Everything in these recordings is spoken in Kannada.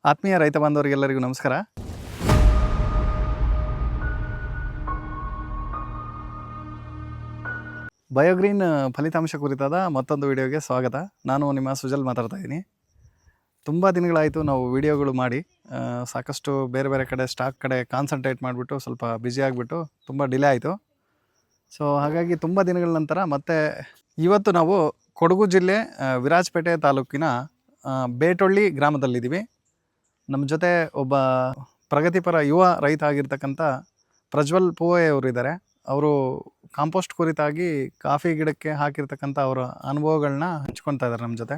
ಆತ್ಮೀಯ ರೈತ ಬಾಂಧವರಿಗೆಲ್ಲರಿಗೂ ನಮಸ್ಕಾರ. ಬಯೋಗ್ರೀನ್ ಫಲಿತಾಂಶ ಕುರಿತಾದ ಮತ್ತೊಂದು ವಿಡಿಯೋಗೆ ಸ್ವಾಗತ. ನಾನು ನಿಮ್ಮ ಸುಜಲ್ ಮಾತಾಡ್ತಾ ಇದ್ದೀನಿ. ತುಂಬ ದಿನಗಳಾಯಿತು ನಾವು ವಿಡಿಯೋಗಳು ಮಾಡಿ, ಸಾಕಷ್ಟು ಬೇರೆ ಬೇರೆ ಕಡೆ ಸ್ಟಾಕ್ ಕಡೆ ಕಾನ್ಸಂಟ್ರೇಟ್ ಮಾಡಿಬಿಟ್ಟು ಸ್ವಲ್ಪ ಬ್ಯುಸಿ ಆಗಿಬಿಟ್ಟು ತುಂಬ ಡಿಲೇ ಆಯಿತು. ಸೊ ಹಾಗಾಗಿ ತುಂಬ ದಿನಗಳ ನಂತರ ಮತ್ತೆ ಇವತ್ತು ನಾವು ಕೊಡಗು ಜಿಲ್ಲೆ ವಿರಾಜಪೇಟೆ ತಾಲೂಕಿನ ಬೇಟೊಳ್ಳಿ ಗ್ರಾಮದಲ್ಲಿದ್ದೀವಿ. ನಮ್ಮ ಜೊತೆ ಒಬ್ಬ ಪ್ರಗತಿಪರ ಯುವ ರೈತ ಆಗಿರ್ತಕ್ಕಂಥ ಪ್ರಜ್ವಲ್ ಪೂವೆ ಅವರು ಇದ್ದಾರೆ. ಅವರು ಕಾಂಪೋಸ್ಟ್ ಕುರಿತಾಗಿ ಕಾಫಿ ಗಿಡಕ್ಕೆ ಹಾಕಿರ್ತಕ್ಕಂಥ ಅವರ ಅನುಭವಗಳನ್ನ ಹಂಚ್ಕೊಳ್ತಾ ಇದ್ದಾರೆ ನಮ್ಮ ಜೊತೆ.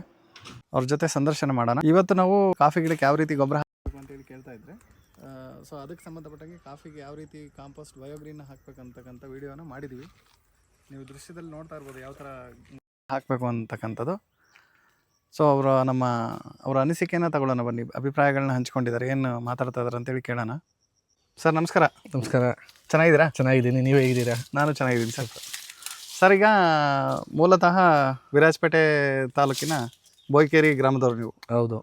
ಅವ್ರ ಜೊತೆ ಸಂದರ್ಶನ ಮಾಡೋಣ. ಇವತ್ತು ನಾವು ಕಾಫಿ ಗಿಡಕ್ಕೆ ಯಾವ ರೀತಿ ಗೊಬ್ಬರ ಹಾಕಬೇಕು ಅಂತೇಳಿ ಕೇಳ್ತಾ ಇದ್ರೆ, ಸೊ ಅದಕ್ಕೆ ಸಂಬಂಧಪಟ್ಟಾಗಿ ಕಾಫಿಗೆ ಯಾವ ರೀತಿ ಕಾಂಪೋಸ್ಟ್ ಬಯೋಗ್ರೀನ್ ಹಾಕ್ಬೇಕಂತಕ್ಕಂಥ ವಿಡಿಯೋನ ಮಾಡಿದ್ದೀವಿ. ನೀವು ದೃಶ್ಯದಲ್ಲಿ ನೋಡ್ತಾ ಇರ್ಬೋದು ಯಾವ ಥರ ಹಾಕಬೇಕು ಅಂತಕ್ಕಂಥದ್ದು. ಸೊ ಅವರ ಅನಿಸಿಕೆಯನ್ನು ತಗೊಳ್ಳೋಣ ಬನ್ನಿ. ಅಭಿಪ್ರಾಯಗಳನ್ನ ಹಂಚ್ಕೊಂಡಿದ್ದಾರೆ, ಏನು ಮಾತಾಡ್ತಾ ಇದ್ದಾರೆ ಅಂತೇಳಿ ಕೇಳೋಣ. ಸರ್ ನಮಸ್ಕಾರ. ನಮಸ್ಕಾರ. ಚೆನ್ನಾಗಿದ್ದೀರಾ? ಚೆನ್ನಾಗಿದ್ದೀನಿ, ನೀವು ಹೇಗಿದ್ದೀರಾ? ನಾನು ಚೆನ್ನಾಗಿದ್ದೀನಿ ಸರ್. ಈಗ ಮೂಲತಃ ವಿರಾಜಪೇಟೆ ತಾಲೂಕಿನ ಬೋಯ್ಕೇರಿ ಗ್ರಾಮದವ್ರು ನೀವು? ಹೌದು.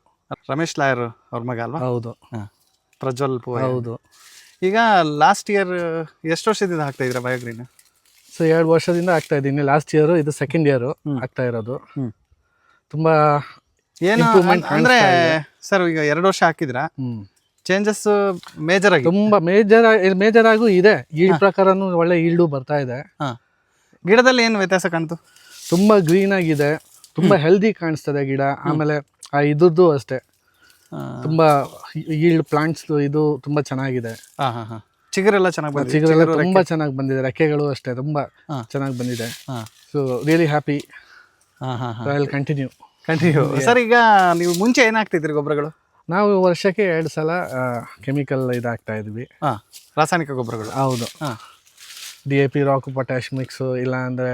ರಮೇಶ್ ಲಾಯರ್ ಅವ್ರ ಮಗ ಅಲ್ವಾ? ಹೌದು. ಪ್ರಜ್ವಲ್ ಪೂವೆ. ಹೌದು. ಈಗ ಲಾಸ್ಟ್ ಇಯರ್ ಎಷ್ಟು ವರ್ಷದಿಂದ ಹಾಕ್ತಾ ಇದ್ದೀರಾ ಬಯೋಗ್ರೀನ್? ಸೊ 2 ವರ್ಷದಿಂದ ಆಗ್ತಾ ಇದ್ದೀನಿ. ಲಾಸ್ಟ್ ಇಯರ್ ಇದು ಸೆಕೆಂಡ್ ಇಯರ್ ಆಗ್ತಾ ಇರೋದು. ತುಂಬಾ ಏನು ಅಂದ್ರೆ ಸರ್, ಈಗ 2 ವರ್ಷ ಹಾಕಿದ್ರಾ? ಚೇಂಜಸ್ ಮೇಜರ್ ಆಗಿ? ತುಂಬಾ ಮೇಜರ್ ಆಗೂ ಇದೆ. ಈಲ್ಡ್ ಪ್ರಕಾರನೂ ಒಳ್ಳೆ ಈಲ್ಡು ಬರ್ತಾ ಇದೆ. ಗಿಡದಲ್ಲಿ ಏನು ವ್ಯತ್ಯಾಸ ಕಾಣ್ತು? ತುಂಬಾ ಗ್ರೀನ್ ಆಗಿದೆ, ತುಂಬಾ ಹೆಲ್ದಿ ಕಾಣಿಸ್ತದೆ ಗಿಡ. ಆಮೇಲೆ ಇದ್ರದ್ದು ಅಷ್ಟೇ, ತುಂಬಾ ಈಲ್ಡ್ ಪ್ಲಾಂಟ್ಸ್ ಇದು ತುಂಬಾ ಚೆನ್ನಾಗಿದೆ. ಚಿಗುರೆಲ್ಲ ಚೆನ್ನಾಗಿ ಬಂದಿದೆ. ಚಿಗುರೆಲ್ಲ ತುಂಬಾ ಚೆನ್ನಾಗಿ ಬಂದಿದೆ. ರೆಕ್ಕೆಗಳು ಅಷ್ಟೇ ತುಂಬಾ ಚೆನ್ನಾಗಿ ಬಂದಿದೆ. So really happy. Continue. Sir, ಈಗ ನೀವು ಮುಂಚೆ ಏನಾಗ್ತಿದ್ರಿ ಗೊಬ್ಬರಗಳು? ನಾವು ವರ್ಷಕ್ಕೆ 2 ಸಲ ಕೆಮಿಕಲ್ ಇದಾಗ್ತಾ ಇದ್ವಿ, ರಾಸಾಯನಿಕ ಗೊಬ್ಬರಗಳು. ಹೌದು. DAP, ರಾಕ್ ಪೊಟ್ಯಾಶ್ ಮಿಕ್ಸ್, ಇಲ್ಲ ಅಂದ್ರೆ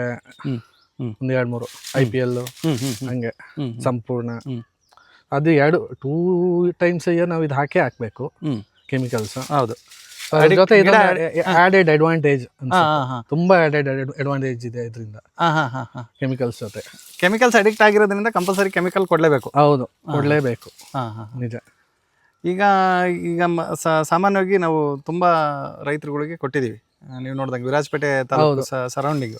1-2-3 IPL ಹಂಗೆ ಸಂಪೂರ್ಣ. ಅದು 2 ಟೈಮ್ಸ್ ಇಯರ್ ನಾವು ಇದು ಹಾಕಬೇಕು ಕೆಮಿಕಲ್ಸ್. ಹೌದು. ಅದ್ರ ಜೊತೆ ಆಡೆಡ್ ಅಡ್ವಾಂಟೇಜ್, ತುಂಬಾ ಆಡೆಡ್ ಅಡ್ವಾಂಟೇಜ್ ಇದೆ ಇದರಿಂದ ಕೆಮಿಕಲ್ಸ್ ಜೊತೆ. ಕೆಮಿಕಲ್ಸ್ ಅಡಿಕ್ಟ್ ಆಗಿರೋದ್ರಿಂದ ಕಂಪಲ್ಸರಿ ಕೆಮಿಕಲ್ ಕೊಡಲೇಬೇಕು. ಹೌದು, ಕೊಡಲೇಬೇಕು. ನಿಜ. ಈಗ ಸಾಮಾನ್ಯವಾಗಿ ನಾವು ತುಂಬಾ ರೈತರುಗಳಿಗೆ ಕೊಟ್ಟಿದ್ದೀವಿ. ನೀವು ನೋಡಿದಂಗೆ ವಿರಾಜಪೇಟೆ ತಾಲೂಕು ಸರೌಂಡಿಂಗ್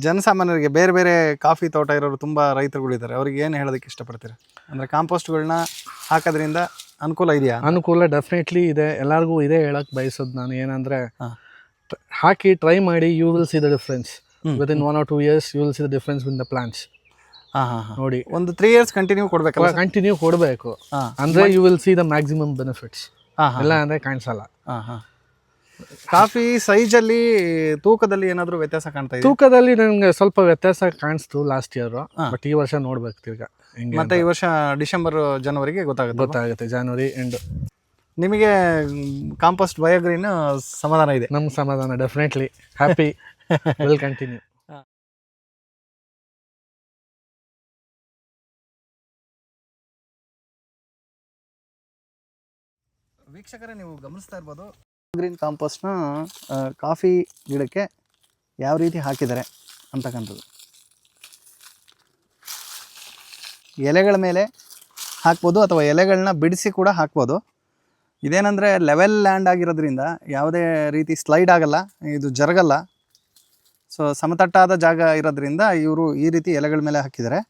ಜನಸಾಮಾನ್ಯರಿಗೆ, ಬೇರೆ ಬೇರೆ ಕಾಫಿ ತೋಟ ಇರೋರು ತುಂಬಾ ರೈತರುಗಳಿದ್ದಾರೆ. ಅವ್ರಿಗೆ ಏನು ಹೇಳೋದಕ್ಕೆ ಇಷ್ಟಪಡ್ತೀರಾ? ಅಂದ್ರೆ ಕಾಂಪೋಸ್ಟ್ಗಳನ್ನ ಹಾಕೋದ್ರಿಂದ ಅನುಕೂಲ ಇದೆಯಾ? ಅನುಕೂಲ ಡೆಫಿನೆಟ್ಲಿ ಇದೆ. ಎಲ್ಲರಿಗೂ ಇದೇ ಹೇಳಕ್ ಬಯಸೋದು ನಾನು. ಏನಂದ್ರೆ ಹಾಕಿ ಟ್ರೈ ಮಾಡಿ, you will see the difference. Within 1 or 2 years you will see the difference in the plants. ನೋಡಿ, ಒಂದು 3 years ಕಂಟಿನ್ಯೂ ಕೊಡ್ಬೇಕಲ್ಲ? ಕಂಟಿನ್ಯೂ ಕೊಡಬೇಕು. ಅಂದ್ರೆ you will see the maximum benefits. ಇಲ್ಲ ಅಂದ್ರೆ ಕಾಣಿಸಲ್ಲ. ಕಾಫಿ ಸೈಜಲ್ಲಿ, ತೂಕದಲ್ಲಿ ಏನಾದರೂ ವ್ಯತ್ಯಾಸ ಕಾಣ್ತಾ ಇದೆ? ತೂಕದಲ್ಲಿ ನನಗೆ ಸ್ವಲ್ಪ ವ್ಯತ್ಯಾಸ ಕಾಣಿಸ್ತು ಲಾಸ್ಟ್ ಇಯರ್. ಬಟ್ ಈ ವರ್ಷ ನೋಡ್ಬೇಕು ತಿರ್ಗಾ. ಮತ್ತೆ ಈ ವರ್ಷ ಡಿಸೆಂಬರ್ ಜನವರಿಗೆ ಗೊತ್ತಾಗುತ್ತೆ. ಜನವರಿ ಎಂಡ್. ನಿಮಗೆ ಕಾಂಪೋಸ್ಟ್ ಬಯೋಗ್ರೀನ್ ಸಮಾಧಾನ ಇದೆ? ನಮ್ಗೆ ಸಮಾಧಾನ, ಡೆಫಿನೆಟ್ಲಿ ಹ್ಯಾಪಿ. Will continue. ವೀಕ್ಷಕರೇ, ನೀವು ಗಮನಿಸ್ತಾ ಇರ್ಬೋದು ಗ್ರೀನ್ ಕಾಂಪೋಸ್ಟ್ನ ಕಾಫಿ ಗಿಡಕ್ಕೆ ಯಾವ ರೀತಿ ಹಾಕಿದ್ದಾರೆ ಅಂತಕ್ಕಂಥದ್ದು. ಎಲೆಗಳ ಮೇಲೆ ಹಾಕ್ಬೋದು ಅಥವಾ ಎಲೆಗಳನ್ನ ಬಿಡಿಸಿ ಕೂಡ ಹಾಕ್ಬೋದು. ಇದೇನೆಂದರೆ ಲೆವೆಲ್ ಲ್ಯಾಂಡ್ ಆಗಿರೋದ್ರಿಂದ ಯಾವುದೇ ರೀತಿ ಸ್ಲೈಡ್ ಆಗಲ್ಲ, ಇದು ಜರಗಲ್ಲ. ಸೊ ಸಮತಟ್ಟಾದ ಜಾಗ ಇರೋದ್ರಿಂದ ಇವರು ಈ ರೀತಿ ಎಲೆಗಳ ಮೇಲೆ ಹಾಕಿದ್ದಾರೆ.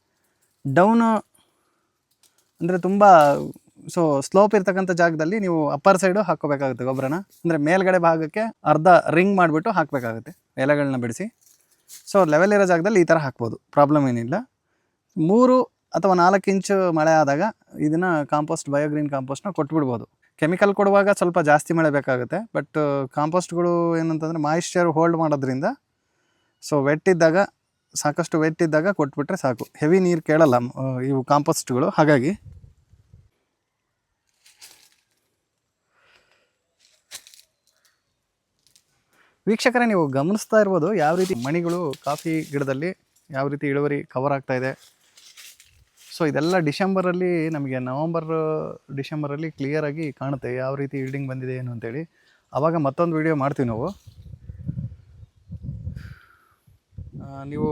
ಡೌನು ಅಂದರೆ ತುಂಬ ಸ್ಲೋಪ್ ಇರ್ತಕ್ಕಂಥ ಜಾಗದಲ್ಲಿ ನೀವು ಅಪ್ಪರ್ ಸೈಡು ಹಾಕ್ಕೋಬೇಕಾಗುತ್ತೆ ಗೊಬ್ಬರನ. ಅಂದರೆ ಮೇಲ್ಗಡೆ ಭಾಗಕ್ಕೆ ಅರ್ಧ ರಿಂಗ್ ಮಾಡಿಬಿಟ್ಟು ಹಾಕಬೇಕಾಗುತ್ತೆ ಎಲೆಗಳನ್ನ ಬಿಡಿಸಿ. ಸೊ ಲೆವೆಲ್ ಇರೋ ಜಾಗದಲ್ಲಿ ಈ ಥರ ಹಾಕ್ಬೋದು, ಪ್ರಾಬ್ಲಮ್ ಏನಿಲ್ಲ. 3 ಅಥವಾ 4 ಇಂಚು ಮಳೆ ಆದಾಗ ಇದನ್ನು ಬಯೋಗ್ರೀನ್ ಕಾಂಪೋಸ್ಟ್ನ ಕೊಟ್ಬಿಡ್ಬೋದು. ಕೆಮಿಕಲ್ ಕೊಡುವಾಗ ಸ್ವಲ್ಪ ಜಾಸ್ತಿ ಮಳೆ ಬೇಕಾಗುತ್ತೆ. ಬಟ್ ಕಾಂಪೋಸ್ಟ್ಗಳು ಏನಂತಂದರೆ ಮಾಯಿಶ್ಚರ್ ಹೋಲ್ಡ್ ಮಾಡೋದ್ರಿಂದ, ಸೊ ಸಾಕಷ್ಟು ವೆಟ್ ಇದ್ದಾಗ ಕೊಟ್ಬಿಟ್ರೆ ಸಾಕು. ಹೆವಿ ನೀರು ಕೇಳಲ್ಲ ಇವು ಕಾಂಪೋಸ್ಟ್ಗಳು. ಹಾಗಾಗಿ ವೀಕ್ಷಕರೇ, ನೀವು ಗಮನಿಸ್ತಾ ಇರ್ಬೋದು ಯಾವ ರೀತಿ ಮಣಿಗಳು ಕಾಫಿ ಗಿಡದಲ್ಲಿ ಯಾವ ರೀತಿ ಇಳುವರಿ ಕವರ್ ಆಗ್ತಾ ಇದೆ. ಸೊ ಇದೆಲ್ಲ ಡಿಸೆಂಬರಲ್ಲಿ, ನಮಗೆ ಡಿಸೆಂಬರಲ್ಲಿ ಕ್ಲಿಯರಾಗಿ ಕಾಣುತ್ತೆ ಯಾವ ರೀತಿ ಈಲ್ಡಿಂಗ್ ಬಂದಿದೆ ಏನು ಅಂತೇಳಿ. ಆವಾಗ ಮತ್ತೊಂದು ವಿಡಿಯೋ ಮಾಡ್ತೀವಿ ನಾವು. ನೀವು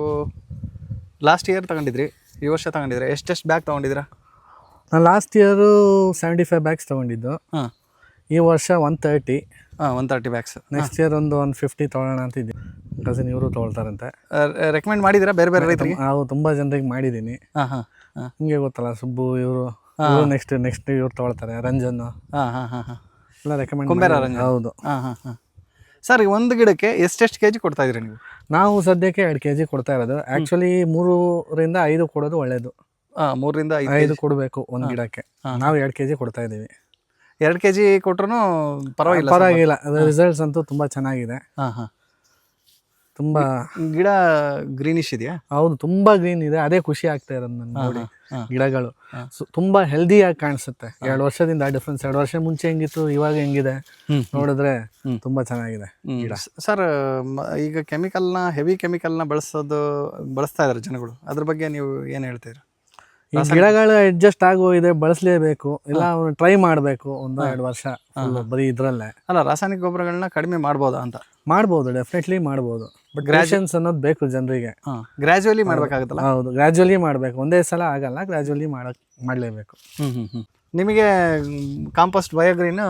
ಲಾಸ್ಟ್ ಇಯರ್ ತಗೊಂಡಿದ್ರಿ, ಈ ವರ್ಷ ತಗೊಂಡಿದ್ರೆ ಎಷ್ಟೆಷ್ಟು ಬ್ಯಾಗ್ ತೊಗೊಂಡಿದ್ದೀರಾ? ನಾನು ಲಾಸ್ಟ್ ಇಯರು 75 ಬ್ಯಾಗ್ಸ್ ತೊಗೊಂಡಿದ್ದು. ಹಾಂ ಈ ವರ್ಷ 130. 130 ಬ್ಯಾಗ್ಸ್. ನೆಕ್ಸ್ಟ್ ಇಯರ್ ಒಂದು 150 ತೊಗೊಳ್ಳೋಣ ಅಂತ ಇದ್ದೀವಿ. ಕಸಿನ್ ಇವರು ತೊಗೊಳ್ತಾರಂತೆ. ರೆಕಮೆಂಡ್ ಮಾಡಿದ್ದೀರಾ ಬೇರೆ ಬೇರೆ ರೈತರಿಗೆ? ನಾವು ತುಂಬ ಜನರಿಗೆ ಮಾಡಿದ್ದೀನಿ. ಹಾಂ ಹಾಂ ಹಾಂ ಹಿಂಗೆ ಗೊತ್ತಲ್ಲ, ಸುಬ್ಬು ಇವರು ನೆಕ್ಸ್ಟ್ ಇವ್ರು ತೊಗೊಳ್ತಾರೆ, ರಂಜನ್ ಹಾಂ ಹಾಂ ಹಾಂ ಹಾಂ ಎಲ್ಲ ರೆಕಮೆಂಡ್. ಕುಂಬೇರ ರಂಜನ್. ಹೌದು. ಹಾಂ ಹಾಂ ಹಾಂ ಸರ್, ಒಂದು ಗಿಡಕ್ಕೆ ಎಷ್ಟೆಷ್ಟು ಕೆ ಜಿ ಕೊಡ್ತಾ ಇದ್ದೀರಿ ನೀವು? ನಾವು ಸದ್ಯಕ್ಕೆ 2 kg ಕೊಡ್ತಾ ಇರೋದು. ಆ್ಯಕ್ಚುಲಿ 3ರಿಂದ 5 ಕೊಡೋದು ಒಳ್ಳೇದು. 3ರಿಂದ 5 ಕೊಡಬೇಕು ಒಂದು ಗಿಡಕ್ಕೆ. ನಾವು 2 kg ಕೊಡ್ತಾ ಇದ್ದೀವಿ. 2 ಕೆ ಜಿ ಕೊಟ್ರು ಪರವಾಗಿಲ್ಲ. ಪರವಾಗಿಲ್ಲ, ರಿಸಲ್ಟ್ಸ್ ಅಂತೂ ತುಂಬ ಚೆನ್ನಾಗಿದೆ. ಹಾಂ ಹಾಂ ತುಂಬ ಗಿಡ ಗ್ರೀನಿಶ್ ಇದೆಯಾ? ಹೌದು, ತುಂಬ ಗ್ರೀನ್ ಇದೆ. ಅದೇ ಖುಷಿ ಆಗ್ತಾ ಇರೋದು ನನ್ನ ನೋಡಿ. ಗಿಡಗಳು ತುಂಬ ಹೆಲ್ದಿಯಾಗಿ ಕಾಣಿಸುತ್ತೆ. 2 ವರ್ಷದಿಂದ ಡಿಫ್ರೆನ್ಸ್. 2 ವರ್ಷ ಮುಂಚೆ ಹೆಂಗಿತ್ತು, ಇವಾಗ ಹೆಂಗಿದೆ ನೋಡಿದ್ರೆ ತುಂಬ ಚೆನ್ನಾಗಿದೆ ಗಿಡ. ಸರ್, ಈಗ ಹೆವಿ ಕೆಮಿಕಲ್ನ ಬಳಸ್ತಾ ಇದ್ದಾರೆ ಜನಗಳು. ಅದ್ರ ಬಗ್ಗೆ ನೀವು ಏನು ಹೇಳ್ತೀರಾ? ಈ ಗಿಡಗಳು ಅಡ್ಜಸ್ಟ್ ಆಗೋಗಿದೆ, ಬಳಸಲೇಬೇಕು. ಇಲ್ಲ ಟ್ರೈ ಮಾಡಬೇಕು 1-2 ವರ್ಷ ಬರೀ ಇದ್ರಲ್ಲೇ. ಅಲ್ಲ, ರಾಸಾಯನಿಕ ಗೊಬ್ಬರಗಳನ್ನ ಕಡಿಮೆ ಮಾಡ್ಬೋದಾ ಅಂತ? ಮಾಡ್ಬೋದು, ಡೆಫಿನೆಟ್ಲಿ ಮಾಡ್ಬೋದು. ಬಟ್ ಗ್ರಾಜುಯೇಷನ್ಸ್ ಅನ್ನೋದು ಬೇಕು ಜನರಿಗೆ. ಗ್ರಾಜುವಲಿ ಮಾಡ್ಬೇಕಾಗುತ್ತಲ್ಲ? ಹೌದು, ಗ್ರಾಜುವಲಿ ಮಾಡಬೇಕು. ಒಂದೇ ಸಲ ಆಗಲ್ಲ, ಗ್ರಾಜುವಲಿ ಮಾಡಲೇಬೇಕು. ನಿಮಗೆ ಕಾಂಪೋಸ್ಟ್ ಬಯೋಗ್ರೀನ್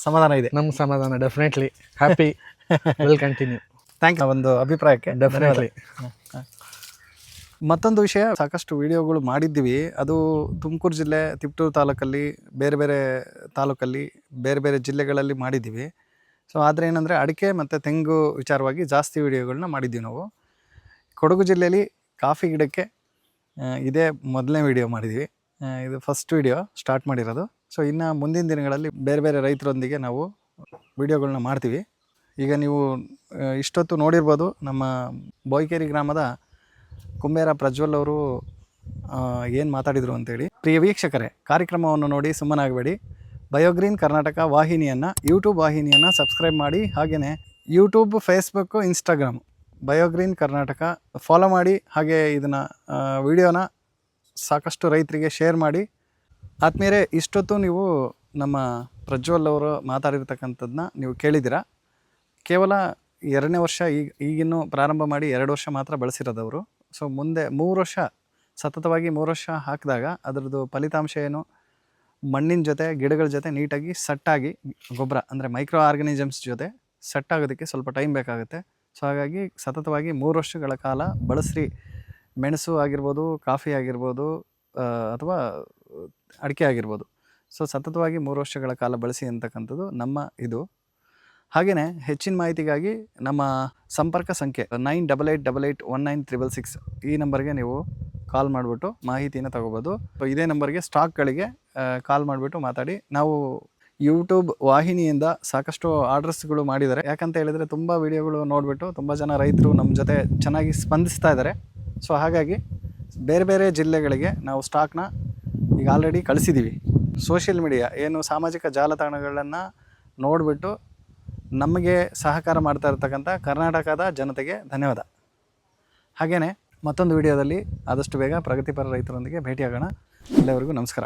ಸಮಾಧಾನ ಇದೆ? ನಮ್ಮ ಸಮಾಧಾನ, definitely happy. Will continue. Thank you ಒಂದು ಅಭಿಪ್ರಾಯಕ್ಕೆ. ಡೆಫಿನೆಟ್ಲಿ. ಮತ್ತೊಂದು ವಿಷಯ, ಸಾಕಷ್ಟು ವಿಡಿಯೋಗಳು ಮಾಡಿದ್ದೀವಿ. ಅದು ತುಮಕೂರು ಜಿಲ್ಲೆ ತಿಪಟೂರು ತಾಲೂಕಲ್ಲಿ, ಬೇರೆ ಬೇರೆ ತಾಲೂಕಲ್ಲಿ, ಬೇರೆ ಬೇರೆ ಜಿಲ್ಲೆಗಳಲ್ಲಿ ಮಾಡಿದ್ದೀವಿ. ಸೊ ಆದರೆ ಏನಂದರೆ ಅಡಿಕೆ ಮತ್ತು ತೆಂಗು ವಿಚಾರವಾಗಿ ಜಾಸ್ತಿ ವಿಡಿಯೋಗಳನ್ನ ಮಾಡಿದ್ದೀವಿ ನಾವು. ಕೊಡಗು ಜಿಲ್ಲೆಯಲ್ಲಿ ಕಾಫಿ ಗಿಡಕ್ಕೆ ಇದೇ ಮೊದಲನೇ ವಿಡಿಯೋ ಮಾಡಿದ್ದೀವಿ. ಇದು ಫಸ್ಟ್ ವಿಡಿಯೋ ಸ್ಟಾರ್ಟ್ ಮಾಡಿರೋದು. ಸೊ ಇನ್ನು ಮುಂದಿನ ದಿನಗಳಲ್ಲಿ ಬೇರೆ ಬೇರೆ ರೈತರೊಂದಿಗೆ ನಾವು ವಿಡಿಯೋಗಳನ್ನ ಮಾಡ್ತೀವಿ. ಈಗ ನೀವು ಇಷ್ಟೊತ್ತು ನೋಡಿರ್ಬೋದು ನಮ್ಮ ಬೋಯ್ಕೆರೆ ಗ್ರಾಮದ ಕುಂಬೇರ ಪ್ರಜ್ವಲ್ ಅವರು ಏನು ಮಾತಾಡಿದರು ಅಂತೇಳಿ. ಪ್ರಿಯ ವೀಕ್ಷಕರೇ, ಕಾರ್ಯಕ್ರಮವನ್ನು ನೋಡಿ ಸುಮ್ಮನಾಗಬೇಡಿ. ಬಯೋಗ್ರೀನ್ ಕರ್ನಾಟಕ ವಾಹಿನಿಯನ್ನು, ಯೂಟ್ಯೂಬ್ ವಾಹಿನಿಯನ್ನು ಸಬ್ಸ್ಕ್ರೈಬ್ ಮಾಡಿ. ಹಾಗೆಯೇ YouTube, Facebook, Instagram Biogreen Karnataka follow ಮಾಡಿ. ಹಾಗೆ ಇದನ್ನು ವಿಡಿಯೋನ ಸಾಕಷ್ಟು ರೈತರಿಗೆ ಶೇರ್ ಮಾಡಿ. ಆದ್ಮೇಲೆ ಇಷ್ಟೊತ್ತು ನೀವು ನಮ್ಮ ಪ್ರಜ್ವಲ್ ಅವರು ಮಾತಾಡಿರ್ತಕ್ಕಂಥದ್ದನ್ನ ನೀವು ಕೇಳಿದ್ದೀರಾ. ಕೇವಲ 2ನೇ ವರ್ಷ, ಈಗಿನ್ನೂ ಪ್ರಾರಂಭ ಮಾಡಿ 2 ವರ್ಷ ಮಾತ್ರ ಬಳಸಿರೋದವರು. ಸೊ ಮುಂದೆ 3 ವರ್ಷ ಸತತವಾಗಿ 3 ವರ್ಷ ಹಾಕಿದಾಗ ಅದರದ್ದು ಫಲಿತಾಂಶ ಏನು, ಮಣ್ಣಿನ ಜೊತೆ ಗಿಡಗಳ ಜೊತೆ ನೀಟಾಗಿ ಸೆಟ್ಟಾಗಿ, ಗೊಬ್ಬರ ಅಂದರೆ ಮೈಕ್ರೋ ಆರ್ಗನಿಸಮ್ಸ್ ಜೊತೆ ಸೆಟ್ ಆಗೋದಕ್ಕೆ ಸ್ವಲ್ಪ ಟೈಮ್ ಬೇಕಾಗುತ್ತೆ. ಸೊ ಹಾಗಾಗಿ ಸತತವಾಗಿ 3 ವರ್ಷಗಳ ಕಾಲ ಬಳಸ್ರಿ. ಮೆಣಸು ಆಗಿರ್ಬೋದು, ಕಾಫಿ ಆಗಿರ್ಬೋದು, ಅಥವಾ ಅಡಿಕೆ ಆಗಿರ್ಬೋದು. ಸೊ ಸತತವಾಗಿ 3 ವರ್ಷಗಳ ಕಾಲ ಬಳಸಿ ಅಂತಕ್ಕಂಥದ್ದು ನಮ್ಮ ಇದು. ಹಾಗೆಯೇ ಹೆಚ್ಚಿನ ಮಾಹಿತಿಗಾಗಿ ನಮ್ಮ ಸಂಪರ್ಕ ಸಂಖ್ಯೆ 98881966 ಈ ನಂಬರ್ಗೆ ನೀವು ಕಾಲ್ ಮಾಡಿಬಿಟ್ಟು ಮಾಹಿತಿನ ತೊಗೋಬೋದು. ಇದೇ ನಂಬರ್ಗೆ ಸ್ಟಾಕ್ಗಳಿಗೆ ಕಾಲ್ ಮಾಡಿಬಿಟ್ಟು ಮಾತಾಡಿ. ನಾವು ಯೂಟ್ಯೂಬ್ ವಾಹಿನಿಯಿಂದ ಸಾಕಷ್ಟು ಆರ್ಡರ್ಸ್ಗಳು ಮಾಡಿದ್ದಾರೆ. ಯಾಕಂತ ಹೇಳಿದರೆ ತುಂಬ ವಿಡಿಯೋಗಳು ನೋಡಿಬಿಟ್ಟು ತುಂಬ ಜನ ರೈತರು ನಮ್ಮ ಜೊತೆ ಚೆನ್ನಾಗಿ ಸ್ಪಂದಿಸ್ತಾ ಇದ್ದಾರೆ. ಸೊ ಹಾಗಾಗಿ ಬೇರೆ ಬೇರೆ ಜಿಲ್ಲೆಗಳಿಗೆ ನಾವು ಸ್ಟಾಕ್ನ ಈಗ ಆಲ್ರೆಡಿ ಕಳಿಸಿದ್ದೀವಿ. ಸೋಷಿಯಲ್ ಮೀಡಿಯಾ ಏನು ಸಾಮಾಜಿಕ ಜಾಲತಾಣಗಳನ್ನು ನೋಡಿಬಿಟ್ಟು ನಮಗೆ ಸಹಕಾರ ಮಾಡ್ತಾ ಇರ್ತಕ್ಕಂಥ ಕರ್ನಾಟಕದ ಜನತೆಗೆ ಧನ್ಯವಾದ. ಹಾಗೆಯೇ ಮತ್ತೊಂದು ವಿಡಿಯೋದಲ್ಲಿ ಆದಷ್ಟು ಬೇಗ ಪ್ರಗತಿಪರ ರೈತರೊಂದಿಗೆ ಭೇಟಿಯಾಗೋಣ. ಎಲ್ಲರಿಗೂ ನಮಸ್ಕಾರ.